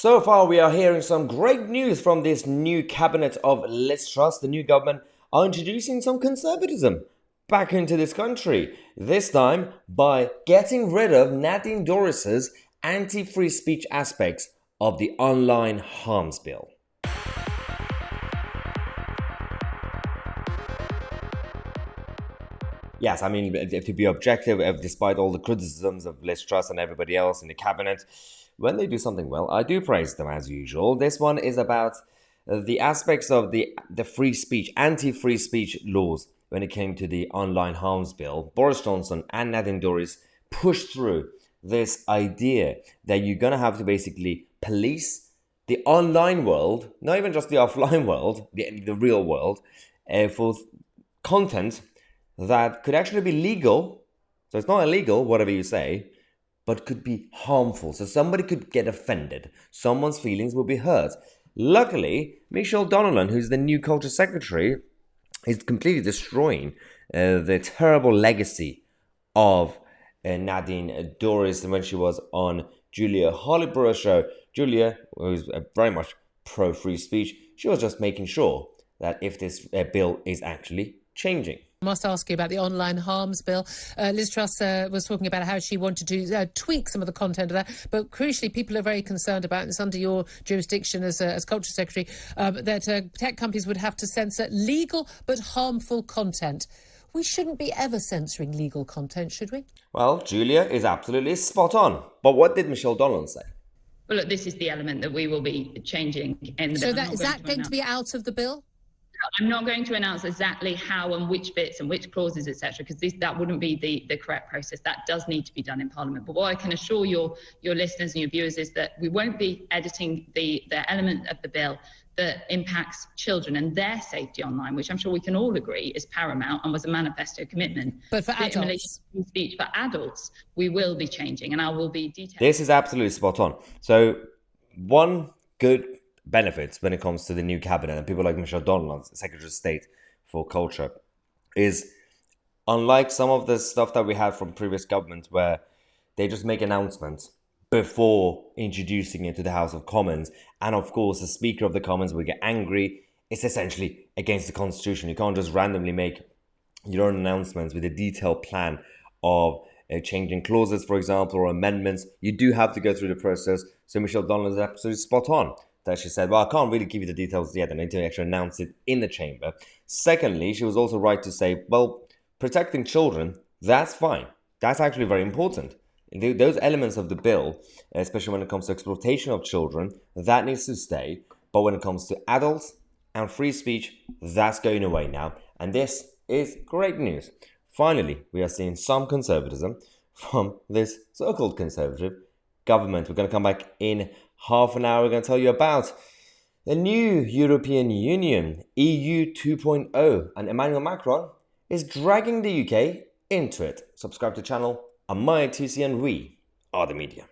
So far, we are hearing some great news from this new cabinet of Truss. The new government are introducing some conservatism back into this country. This time by getting rid of Nadine Dorris's anti-free speech aspects of the online harms bill. Yes, I mean, to be objective, despite all the criticisms of Liz Truss and everybody else in the cabinet, when they do something well, I do praise them as usual. This one is about the aspects of the free speech, anti-free speech laws when it came to the online harms bill. Boris Johnson and Nadine Dorries pushed through this idea that you're going to have to basically police the online world, not even just the offline world, the real world, for content that could actually be legal. So it's not illegal, whatever you say, but could be harmful. So somebody could get offended. Someone's feelings will be hurt. Luckily, Michelle Donelan, who's the new culture secretary, is completely destroying the terrible legacy of Nadine Dorries when she was on Julia Holloway's show. Julia, who's very much pro-free speech, she was just making sure that if this bill is actually changing. I must ask you about the online harms bill. Liz Truss was talking about how she wanted to tweak some of the content of that, but crucially, people are very concerned about, and it's under your jurisdiction as Culture Secretary, that tech companies would have to censor legal but harmful content. We shouldn't be ever censoring legal content, should we? Well, Julia is absolutely spot on. But what did Michelle Donelan say? Well, look, this is the element that we will be changing in the bill. So is that going to be out of the bill? I'm not going to announce exactly how and which bits and which clauses, etc., because that wouldn't be the correct process. That does need to be done in Parliament. But what I can assure your listeners and your viewers is that we won't be editing the element of the bill that impacts children and their safety online, which I'm sure we can all agree is paramount and was a manifesto commitment. But for adults, in relation to speech for adults, we will be changing, and I will be detailing. This is absolutely spot on. So one good benefits when it comes to the new cabinet and people like Michelle Donelan, Secretary of State for Culture, is unlike some of the stuff that we had from previous governments where they just make announcements before introducing it to the House of Commons, and of course the Speaker of the Commons will get angry. It's essentially against the Constitution. You can't just randomly make your own announcements with a detailed plan of changing clauses, for example, or amendments. You do have to go through the process. So Michelle Donelan is absolutely spot on that she said, well, I can't really give you the details yet. I need to actually announce it in the chamber. Secondly, she was also right to say, well, protecting children, that's fine. That's actually very important. Those elements of the bill, especially when it comes to exploitation of children, that needs to stay. But when it comes to adults and free speech, that's going away now. And this is great news. Finally, we are seeing some conservatism from this so-called conservative government. We're going to come back in half an hour. We're going to tell you about the new European Union, EU 2.0, and Emmanuel Macron is dragging the UK into it. Subscribe to the channel. I'm Tousi, and we are the media.